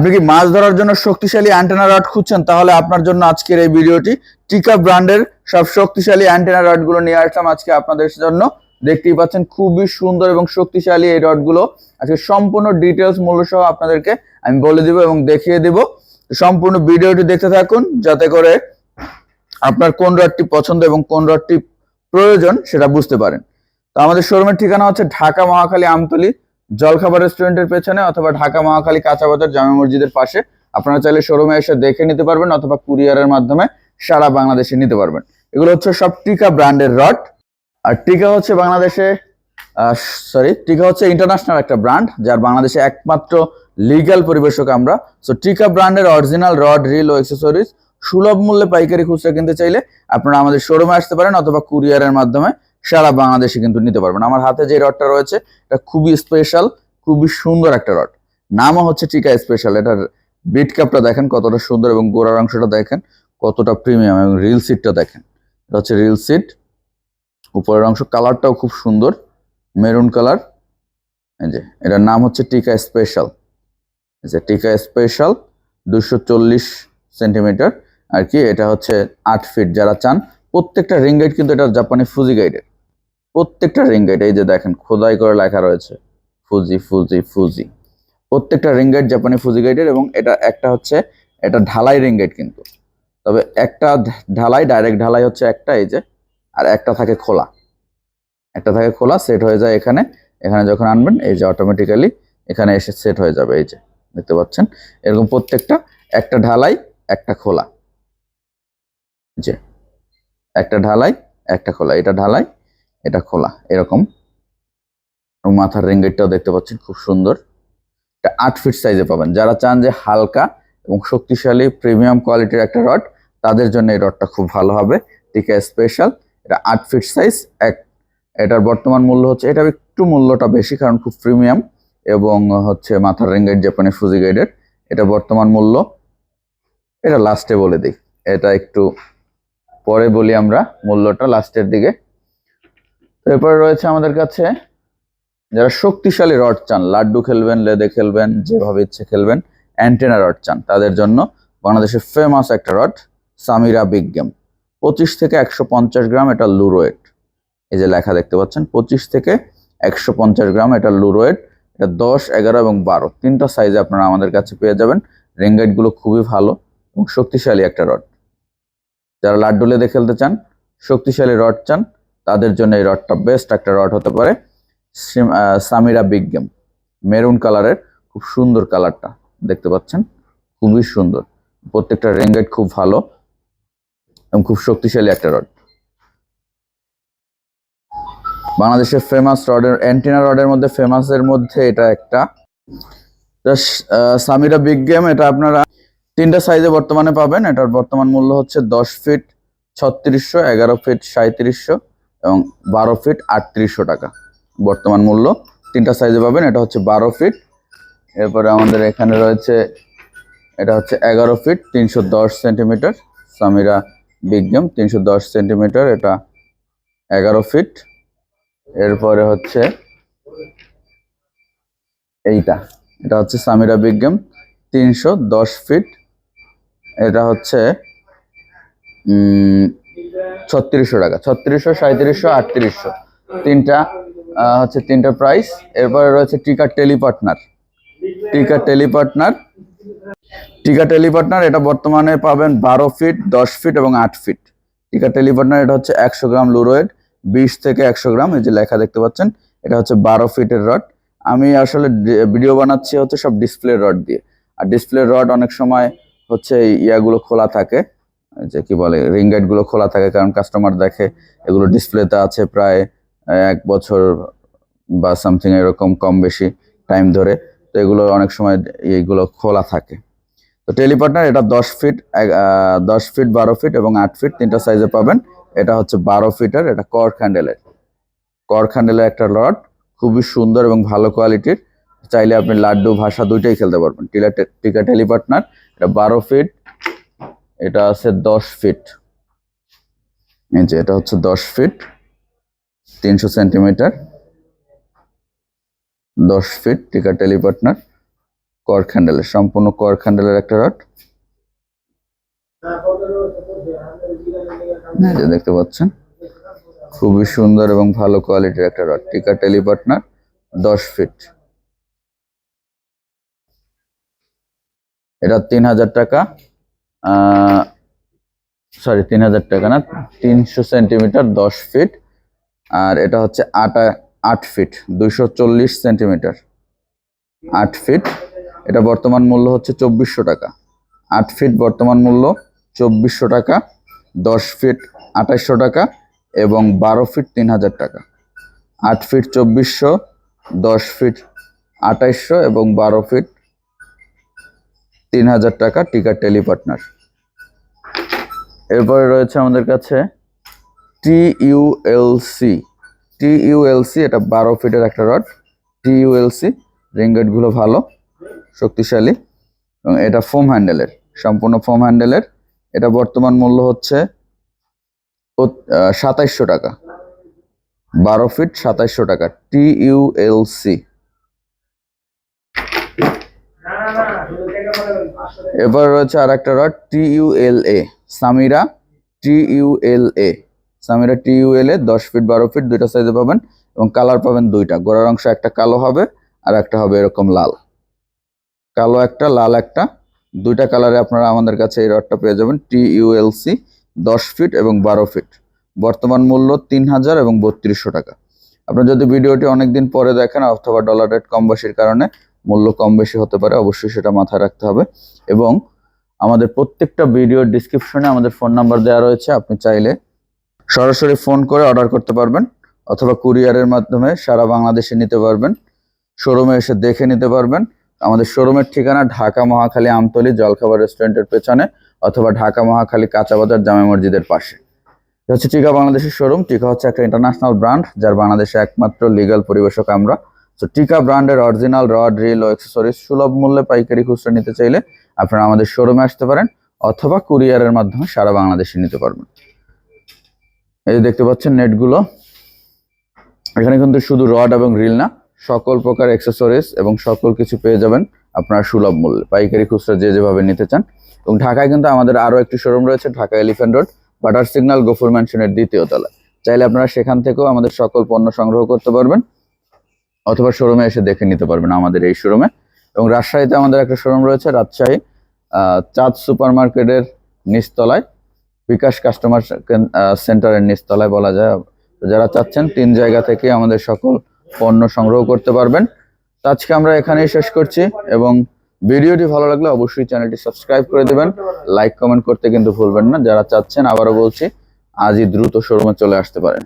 আপনি কি মাছ ধরার জন্য শক্তিশালী অ্যান্টেনা রড খুঁজছেন? তাহলে আপনার জন্য আজকের এই ভিডিওটি। টিকা ব্র্যান্ডের সব শক্তিশালী অ্যান্টেনা রডগুলো নিয়ে আসলাম আজকে আপনাদের জন্য। দেখতেই পাচ্ছেন খুবই সুন্দর এবং শক্তিশালী এই রডগুলো। আজকে সম্পূর্ণ ডিটেলস মূল্য সহ আপনাদেরকে আমি বলে দিব এবং দেখিয়ে দিব। সম্পূর্ণ ভিডিওটি দেখতে থাকুন যাতে করে আপনার কোন রডটি পছন্দ এবং কোন রডটি প্রয়োজন সেটা বুঝতে পারেন। তো আমাদের শোরুমের ঠিকানা হচ্ছে ঢাকা মহাখালী আমতলী জলখাবার রেস্টুরেন্টের পেছনে, অথবা ঢাকা মহাখালী কাঁচা বাজার জামে মসজিদের পাশে। আপনারা চাইলে শোরুমে এসে দেখে নিতে পারবেন, অথবা কুরিয়ারের মাধ্যমে সারা বাংলাদেশে নিতে পারবেন। এগুলো হচ্ছে সব টিকা ব্র্যান্ডের রড। আর টিকা হচ্ছে বাংলাদেশে টিকা হচ্ছে ইন্টারন্যাশনাল একটা ব্র্যান্ড, যার বাংলাদেশে একমাত্র লিগ্যাল পরিবেশক আমরা। সো টিকা ব্র্যান্ডের অরিজিনাল রড, রিল ও অ্যাক্সেসরিজ সুলভ মূল্যে পাইকারি খুচরা কিনতে চাইলে আপনারা আমাদের শোরুমে আসতে পারেন, অথবা কুরিয়ারের মাধ্যমে সারা বাংলাদেশে কিন্তু নিতে পারবেন। আমার হাতে যে রডটা রয়েছে এটা খুবই স্পেশাল, খুবই সুন্দর একটা রড। নামও হচ্ছে টিকা স্পেশাল। এটার বিট ক্যাপটা দেখেন কতটা সুন্দর, এবং গোড়ার অংশটা দেখেন কতটা প্রিমিয়াম, এবং রিল সিটটা দেখেন, এটা হচ্ছে রিল সিট। উপরের অংশ কালারটাও খুব সুন্দর, মেরুন কালার। এই যে এটার নাম হচ্ছে টিকা স্পেশাল। টিকা স্পেশাল 240 সেন্টিমিটার আর কি। এটা হচ্ছে 8 ফিট। যারা চান, প্রত্যেকটা রিং গাইড কিন্তু এটা জাপানি ফুজি গাইডের। প্রত্যেকটা রিং গাইড এই যে দেখেন খোদাই করে লেখা রয়েছে ফুজি ফুজি ফুজি। প্রত্যেকটা রিং গাইড জাপানি ফুজি গাইডের। এবং এটা একটা হচ্ছে এটা ঢালাই রিং গাইড কিন্তু, তবে একটা ঢালাই, ডাইরেক্ট ঢালাই হচ্ছে একটা, এই যে, আর একটা থাকে খোলা। একটা থাকে খোলা, সেট হয়ে যায় এখানে। এখানে যখন আনবেন এই যে অটোমেটিক্যালি এখানে এসে সেট হয়ে যাবে। এই যে দেখতে পাচ্ছেন এরকম প্রত্যেকটা, একটা ঢালাই একটা খোলা, যে একটা ঢালাই একটা খোলা, এটা ঢালাই এটা খোলা, এরকম। মাথার রিং গাইডটাও দেখতে পাচ্ছেন খুব সুন্দর। এটা 8 ফিট সাইজে পাবেন। যারা চান যে হালকা এবং শক্তিশালী প্রিমিয়াম কোয়ালিটির একটা রড, তাদের জন্য এই রডটা খুব ভালো হবে। টিকা স্পেশাল, এটা 8 ফিট সাইজ। এটার বর্তমান মূল্য হচ্ছে, এটা একটু মূল্যটা বেশি কারণ খুব প্রিমিয়াম, এবং হচ্ছে মাথার রিং গাইড জাপানি ফুজি গাইডের। এটা বর্তমান মূল্য, এটা লাস্টে বলে দিই, এটা একটু পরে বলি আমরা মূল্যটা লাস্টের দিকে। এরপরে রয়েছে আমাদের কাছে যারা শক্তিশালী রড চান, লাড্ডু খেলবেন, লেদে খেলবেন, যেভাবে ইচ্ছে খেলবেন, অ্যান্টেনা রড চান, তাদের জন্য বাংলাদেশের ফেমাস একটা রড সামিরা বিগ গেম। 25 থেকে 150 গ্রাম এটা লুরোয়েট। এই যে লেখা দেখতে পাচ্ছেন 25 থেকে 150 গ্রাম এটা লুরোয়েট। এটা 10, 11 এবং 12 তিনটা সাইজে আপনারা আমাদের কাছে পেয়ে যাবেন। রিং গাইডগুলো খুবই ভালো এবং শক্তিশালী একটা রড। যারা লাড্ডু লেদে খেলতে চান, শক্তিশালী রড চান, তাদের জন্য এই রডটা বেস্ট একটা রড হতে পারে। সামিরা বিগ গেম, মেরুন কালারের, খুব সুন্দর কালারটা দেখতে পাচ্ছেন, খুবই সুন্দর। প্রত্যেকটা রিং গাইড খুব ভালো এবং খুব শক্তিশালী একটা রড। বাংলাদেশের ফেমাস রডের, অ্যান্টেনা রডের মধ্যে ফেমাসের মধ্যে এটা একটা সামিরা বিগ গেম। এটা আপনারা তিনটা সাইজে বর্তমানে পাবেন। এটার বর্তমান মূল্য হচ্ছে 10 ফিট 3600, 11 ফিট 3700 এবং 12 ফিট 3800 টাকা বর্তমান মূল্য। তিনটা সাইজে পাবেন। এটা হচ্ছে 12 ফিট। এরপরে আমাদের এখানে রয়েছে, এটা হচ্ছে 11 feet 310 centimetre Samira big game, 310 centimetre, এটা 11 ফিট। এরপরে হচ্ছে এটা হচ্ছে সামিরা বিগ গেম 310 ফিট। এটা হচ্ছে 3600 টাকা, 3600, 3700, 3800 তিনটা হচ্ছে তিনটা প্রাইস। এরপরে রয়েছে টিকা টেলিপার্টনার। টিকা টেলিপার্টনার এটা বর্তমানে পাবেন 12 ফিট, 10 ফিট এবং 8 ফিট। টিকা টেলিপার্টনার এটা হচ্ছে 100 গ্রাম লুরোয়েড, 20 থেকে 100 গ্রাম, এই যে লেখা দেখতে পাচ্ছেন। এটা হচ্ছে 12 ফিটের রড। আমি আসলে ভিডিও বানাচ্ছি হচ্ছে সব ডিসপ্লে রড দিয়ে। আর ডিসপ্লে রড অনেক সময় হচ্ছে ইয়াগুলো খোলা থাকে, যে কি বলে, রিং গাইড গুলো খোলা থাকে, কারণ কাস্টমার দেখে এগুলো ডিসপ্লেতে আছে প্রায় 1 বছর বা সামথিং এরকম, কম বেশি টাইম ধরে। তো এগুলো অনেক সময় এইগুলো খোলা থাকে। তো টেলিপার্টনার এটা 10 ফিট, 10 ফিট, 12 ফিট এবং 8 ফিট তিনটা সাইজে পাবেন। এটা হচ্ছে 12 ফিটের, এটা কর্ক হ্যান্ডেলের একটা রড, খুবই সুন্দর এবং ভালো কোয়ালিটির। চাইলে আপনি লাড্ডু, ভাষা দুইটাই খেলতে পারবেন। টিকা টেলিপার্টনার এটা 12 ফিট, এটা আছে 10 ফিট। এই যে এটা হচ্ছে 10 ফিট 300 সেন্টিমিটার, 10 ফিট টিকা টেলিপার্টনার। কর্ক হ্যান্ডেলের, সম্পূর্ণ কর্ক হ্যান্ডেলের একটা রড। এই যে দেখতে পাচ্ছেন খুবই সুন্দর এবং ভালো কোয়ালিটির একটা রড, টিকা টেলি পার্টনার 10 ফিট। এটা 3000 টাকা, সরি 3000 টাকা না, 300 সেন্টিমিটার 10 ফিট। আর এটা হচ্ছে 8 ফিট 240 সেন্টিমিটার 8 ফিট। এটা বর্তমান মূল্য হচ্ছে 2400 টাকা। 8 ফিট বর্তমান মূল্য 2400 টাকা, 10 ফিট 2800 টাকা এবং 12 ফিট 3000 টাকা। 8 ফিট 2400, 10 ফিট 2800 এবং 12 ফিট 3000 টাকা টিকা টেলি পার্টনার। এরপরে রয়েছে আমাদের কাছে টিইউএলসি, এটা 12 ফিটের একটা রড। টিইউএলসি রিংগেটগুলো ভালো, শক্তিশালী এবং এটা ফোম হ্যান্ডেলের, সম্পূর্ণ ফোম হ্যান্ডেলের। এটা বর্তমান মূল্য হচ্ছে 2700 টাকা, 12 ফিট 2700 টাকা টিইউএলসি। এবার রয়েছে আর একটা rod TULA, Samira TULA, Samira TULA 10 feet 12 feet দুইটা সাইজে পাবেন এবং কালার পাবেন দুইটা। গোড়ার অংশ একটা কালো হবে আর একটা হবে এরকম লাল, কালো একটা লাল একটা, দুইটা কালারে আপনারা আমাদের কাছে এই রডটা পেয়ে যাবেন। টিইউএলসি 10 ফিট এবং 12 ফিট, বর্তমান মূল্য 3000 এবং 3200 টাকা। আপনারা যদি ভিডিওটি অনেকদিন পরে দেখেন অথবা ডলার রেট কম বেশির কারণে মূল্য কম বেশি হতে পারে, অবশ্যই সেটা মাথায় রাখতে হবে। এবং আমাদের প্রত্যেকটা ভিডিওর ডিসক্রিপশনে আমাদের ফোন নাম্বার দেওয়া রয়েছে, আপনি চাইলে সরাসরি ফোন করে অর্ডার করতে পারবেন অথবা কুরিয়ারের মাধ্যমে সারা বাংলাদেশে নিতে পারবেন, শোরুমে এসে দেখে নিতে পারবেন। আমাদের শোরুমের ঠিকানা ঢাকা মহাখালী আমতলী জলখাবার রেস্টুরেন্টের পেছনে অথবা ঢাকা মহাখালী কাঁচা বাজার জামে মসজিদের পাশে। এটা হচ্ছে টিকা বাংলাদেশের শোরুম। টিকা হচ্ছে একটা ইন্টারন্যাশনাল ব্র্যান্ড, যার বাংলাদেশে একমাত্র লিগ্যাল পরিবেশক আমরা। তো টিকা ব্র্যান্ডের অরিজিনাল রড, রিল ও অ্যাক্সেসরিজ সুলভ মূল্যে পাইকারি খুচরা নিতে চাইলে আপনারা আমাদের শোরুমে আসতে পারেন অথবা কুরিয়ারের মাধ্যমে সারা বাংলাদেশে নিতে পারবেন। এই যে দেখতে পাচ্ছেন নেটগুলো, এখানে কিন্তু শুধু রড এবং রিল না, সকল প্রকার অ্যাক্সেসরিজ এবং সকল কিছু পেয়ে যাবেন আপনারা সুলভ মূল্যে, পাইকারি খুচরা যে যেভাবে নিতে চান। এবং ঢাকায় কিন্তু আমাদের আরও একটি শোরুম রয়েছে, ঢাকা এলিফ্যান্ট রোড, বাটার সিগন্যাল, গফুর ম্যানশনের 2য় তলায়। চাইলে আপনারা সেখান থেকেও আমাদের সকল পণ্য সংগ্রহ করতে পারবেন অথবা শোরুমে এসে দেখে নিতে পারবেন আমাদের এই শোরুমে। এবং রাজশাহীতে আমাদের একটা শোরুম রয়েছে, রাজশাহী চাঁদ সুপার মার্কেটের নিচতলায়, বিকাশ কাস্টমার সেন্টারের নিচতলায় বলা যায়। যারা চাচ্ছেন 3 জায়গা থেকে আমাদের সকল পণ্য সংগ্রহ করতে পারবেন। তো আজকে আমরা এখানেই শেষ করছি এবং ভিডিওটি ভালো লাগলে অবশ্যই চ্যানেলটি সাবস্ক্রাইব করে দেবেন, লাইক কমেন্ট করতে কিন্তু ভুলবেন না। যারা চাচ্ছেন আবারও বলছি আজই দ্রুত শোরুমে চলে আসতে পারেন।